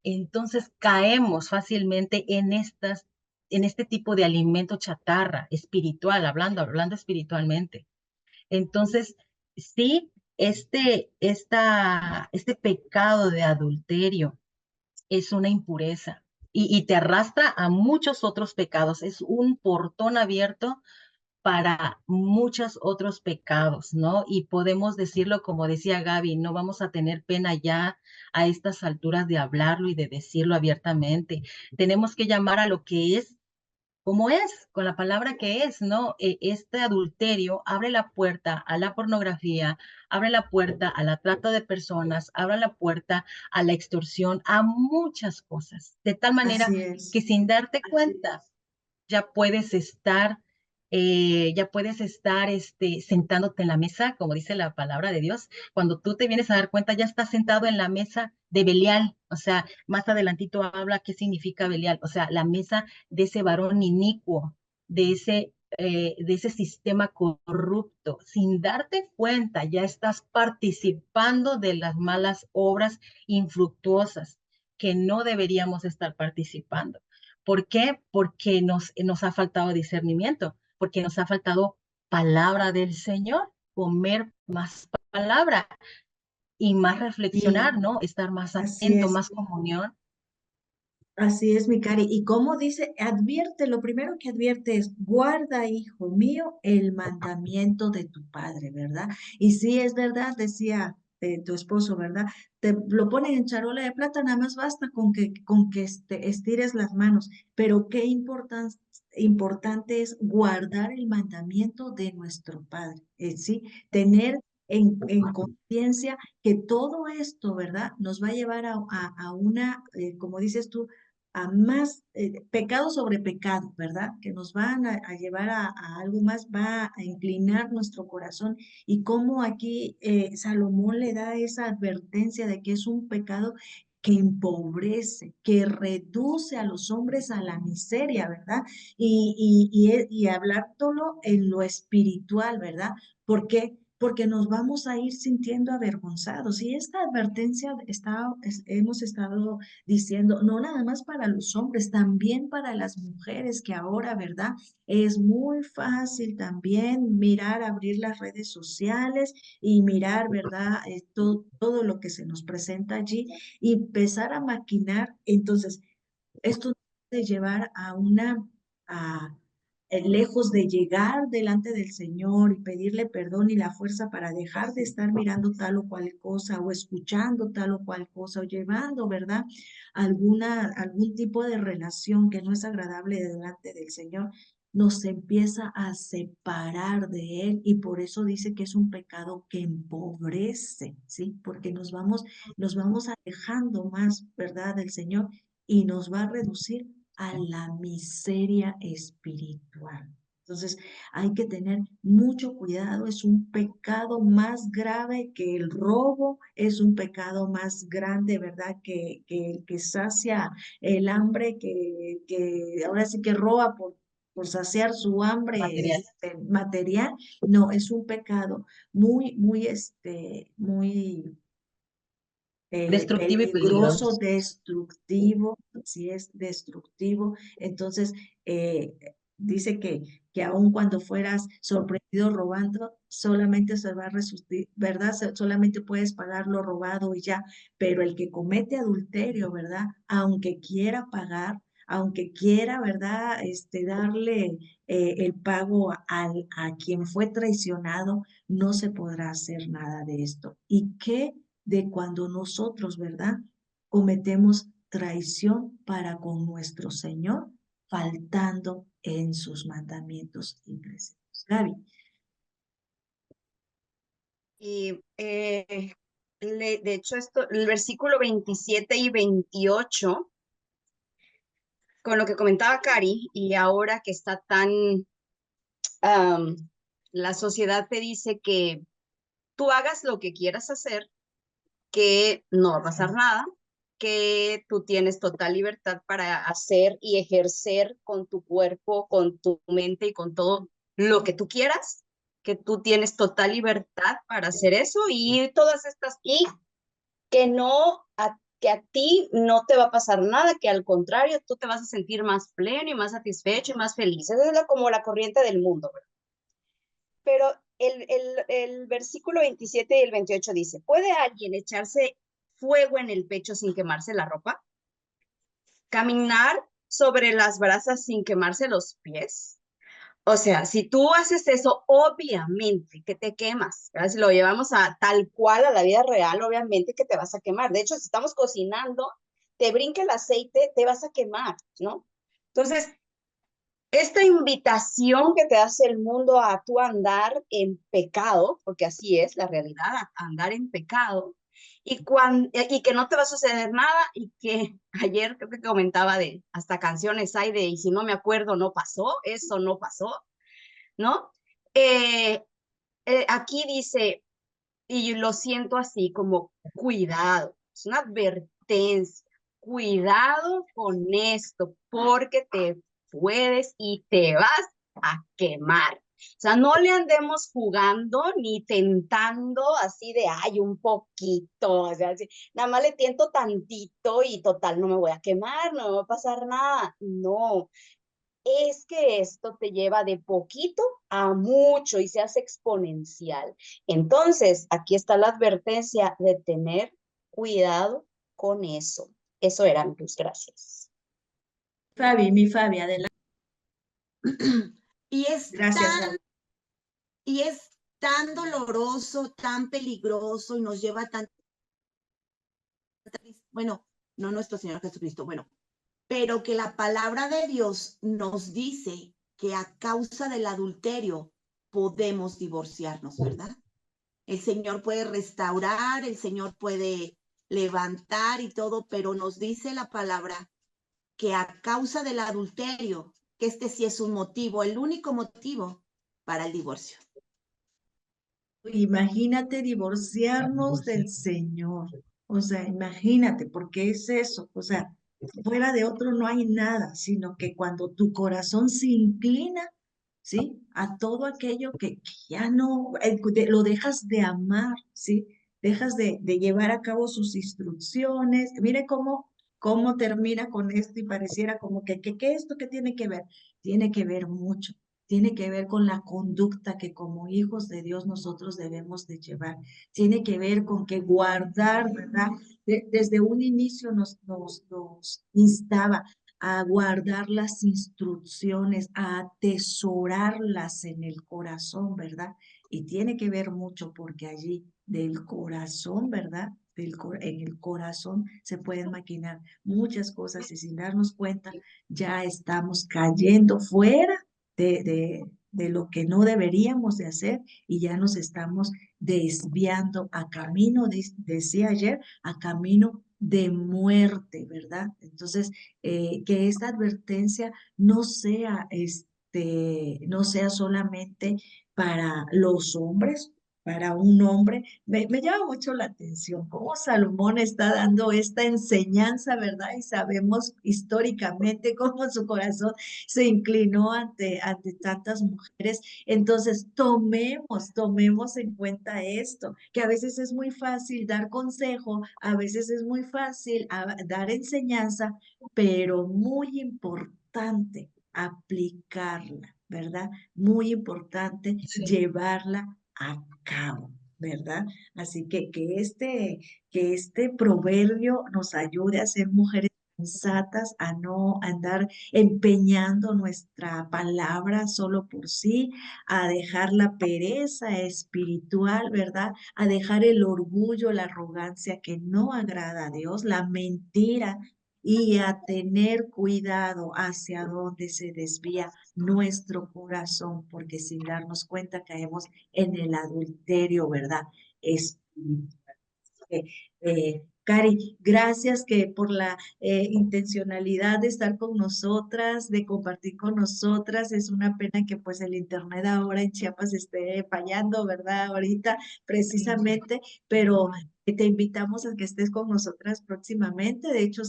entonces caemos fácilmente en este tipo de alimento chatarra, espiritual, hablando espiritualmente. Entonces, sí, este pecado de adulterio es una impureza y te arrastra a muchos otros pecados. Es un portón abierto para muchos otros pecados, ¿no? Y podemos decirlo como decía Gaby, no vamos a tener pena ya a estas alturas de hablarlo y de decirlo abiertamente. Tenemos que llamar a lo que es como es, con la palabra que es, ¿no? Este adulterio abre la puerta a la pornografía, abre la puerta a la trata de personas, abre la puerta a la extorsión, a muchas cosas, de tal manera Así es. que sin darte cuenta ya puedes estar, sentándote en la mesa, como dice la palabra de Dios. Cuando tú te vienes a dar cuenta, ya estás sentado en la mesa de Belial. O sea, más adelantito habla qué significa Belial. O sea, la mesa de ese varón inicuo, de ese sistema corrupto. Sin darte cuenta, ya estás participando de las malas obras infructuosas que no deberíamos estar participando. ¿Por qué? Porque nos ha faltado discernimiento, porque nos ha faltado palabra del Señor, comer más palabra y más Sí, reflexionar, ¿no? Estar más así atento, es. más comunión. Así es, mi Cari. Y como dice, advierte, lo primero que advierte es, guarda, hijo mío, el mandamiento de tu padre, ¿verdad? Y sí, es verdad, decía tu esposo, ¿verdad? Te lo ponen en charola de plata, nada más basta con que estires las manos. Pero qué importante es guardar el mandamiento de nuestro padre, ¿sí? Tener en conciencia que todo esto, ¿verdad? Nos va a llevar a una, como dices tú, a más pecado sobre pecado, ¿verdad? Que nos van a llevar a algo más, va a inclinar nuestro corazón. Y como aquí Salomón le da esa advertencia de que es un pecado que empobrece, que reduce a los hombres a la miseria, ¿verdad? Y hablándolo en lo espiritual, ¿verdad? ¿Por qué? Porque nos vamos a ir sintiendo avergonzados. Y esta advertencia hemos estado diciendo, no nada más para los hombres, también para las mujeres, que ahora, ¿verdad? Es muy fácil también mirar, abrir las redes sociales y mirar, ¿verdad? Todo lo que se nos presenta allí y empezar a maquinar. Entonces, esto de llevar a lejos de llegar delante del Señor y pedirle perdón y la fuerza para dejar de estar mirando tal o cual cosa o escuchando tal o cual cosa o llevando, ¿verdad? Algún tipo de relación que no es agradable delante del Señor, nos empieza a separar de Él y por eso dice que es un pecado que empobrece, ¿sí? Porque nos vamos alejando más, ¿verdad? Del Señor y nos va a reducir a la miseria espiritual. Entonces, hay que tener mucho cuidado, es un pecado más grave que el robo, es un pecado más grande, ¿verdad? Que el que sacia el hambre, que ahora sí que roba por saciar su hambre Material. material. No, es un pecado muy Destructivo y peligroso, peligroso. destructivo, si es destructivo. Entonces, dice que aun cuando fueras sorprendido robando, solamente se va a resucitar, ¿verdad? Solamente puedes pagar lo robado y ya, pero el que comete adulterio, ¿verdad? Aunque quiera pagar, aunque quiera, ¿verdad? Darle el pago a quien fue traicionado, no se podrá hacer nada de esto. ¿Y qué de cuando nosotros, ¿verdad? Cometemos traición para con nuestro Señor, faltando en sus mandamientos y preceptos? Gaby. Y de hecho, el versículo 27 y 28, con lo que comentaba Cari, y ahora que está am, la sociedad te dice que tú hagas lo que quieras hacer, que no va a pasar nada, que tú tienes total libertad para hacer y ejercer con tu cuerpo, con tu mente y con todo lo que tú quieras, que tú tienes total libertad para hacer eso y todas estas, y que no, que a ti no te va a pasar nada, que al contrario, tú te vas a sentir más pleno y más satisfecho y más feliz. Esa es como la corriente del mundo, ¿verdad? Pero el versículo 27 y el 28 dice, ¿puede alguien echarse fuego en el pecho sin quemarse la ropa? caminar sobre las brasas sin quemarse los pies. O sea, si tú haces eso, obviamente que te quemas, ¿verdad? Si lo llevamos a tal cual a la vida real, obviamente que te vas a quemar. De hecho, si estamos cocinando, te brinca el aceite, te vas a quemar, ¿no? Entonces, esta invitación que te hace el mundo a tú andar en pecado, porque así es la realidad, a andar en pecado, y que no te va a suceder nada, y que ayer creo que comentaba de hasta canciones hay de, y si no me acuerdo, no pasó, eso no pasó, ¿no? Aquí dice, y lo siento así como cuidado, es una advertencia, cuidado con esto, porque te puedes y te vas a quemar. O sea, no le andemos jugando ni tentando así de, ay, un poquito, o sea, así, nada más le tiento tantito y total, no me voy a quemar, no me va a pasar nada. No, es que esto te lleva de poquito a mucho y se hace exponencial. Entonces, aquí está la advertencia de tener cuidado con eso. Eso eran tus gracias. Mi Fabi, adelante. Y es Gracias, tan, Fabi. y es tan doloroso, tan peligroso y nos lleva tan, bueno, no nuestro Señor Jesucristo, bueno, pero que la palabra de Dios nos dice que a causa del adulterio podemos divorciarnos, ¿verdad? El Señor puede restaurar, el Señor puede levantar y todo, pero nos dice la palabra que a causa del adulterio, que este sí es un motivo, el único motivo para el divorcio. Imagínate divorciarnos del Señor. O sea, imagínate, porque es eso. O sea, fuera de otro no hay nada, sino que cuando tu corazón se inclina, ¿sí? A todo aquello que ya no, lo dejas de amar, ¿sí? Dejas de llevar a cabo sus instrucciones. Mire cómo termina con esto y pareciera como que esto que tiene que ver, tiene que ver mucho. Tiene que ver con la conducta que como hijos de Dios nosotros debemos de llevar. Tiene que ver con que guardar, ¿verdad? Desde un inicio nos instaba a guardar las instrucciones, a atesorarlas en el corazón, ¿verdad? Y tiene que ver mucho porque allí del corazón, ¿verdad? En el corazón se pueden maquinar muchas cosas y sin darnos cuenta ya estamos cayendo fuera de lo que no deberíamos de hacer y ya nos estamos desviando a camino, decía ayer, a camino de muerte, ¿verdad? Entonces, que esta advertencia no sea solamente para los hombres, para un hombre. Me llama mucho la atención cómo Salomón está dando esta enseñanza, ¿verdad? Y sabemos históricamente cómo su corazón se inclinó ante tantas mujeres. Entonces, tomemos en cuenta esto, que a veces es muy fácil dar consejo, a veces es muy fácil dar enseñanza, pero muy importante aplicarla, ¿verdad? Muy importante llevarla a cabo, ¿verdad? Así que este proverbio nos ayude a ser mujeres sensatas, a no andar empeñando nuestra palabra solo por sí, a dejar la pereza espiritual, ¿verdad? A dejar el orgullo, la arrogancia que no agrada a Dios, la mentira y a tener cuidado hacia dónde se desvía nuestro corazón, porque sin darnos cuenta caemos en el adulterio, ¿verdad? Espiritual. Cari, gracias que por la intencionalidad de estar con nosotras, de compartir con nosotras. Es una pena que pues el internet ahora en Chiapas esté fallando, ¿verdad? Ahorita precisamente, pero te invitamos a que estés con nosotras próximamente. De hecho,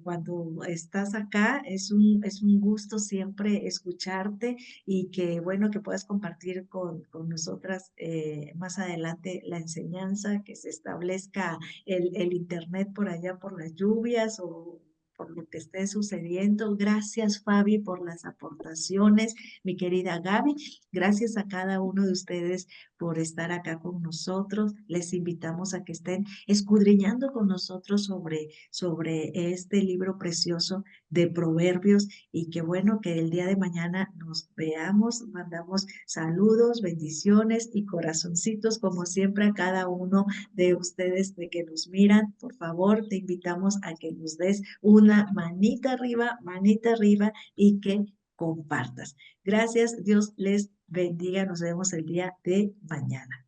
cuando estás acá es un gusto siempre escucharte y que bueno que puedas compartir con nosotras más adelante la enseñanza, que se establezca el internet por allá por las lluvias o por lo que esté sucediendo. Gracias, Fabi, por las aportaciones. Mi querida Gaby, gracias a cada uno de ustedes por estar acá con nosotros. Les invitamos a que estén escudriñando con nosotros sobre este libro precioso de Proverbios, y qué bueno que el día de mañana nos veamos. Mandamos saludos, bendiciones y corazoncitos como siempre a cada uno de ustedes de que nos miran. Por favor, te invitamos a que nos des una manita arriba y que compartas. Gracias, Dios les bendiga. Nos vemos el día de mañana.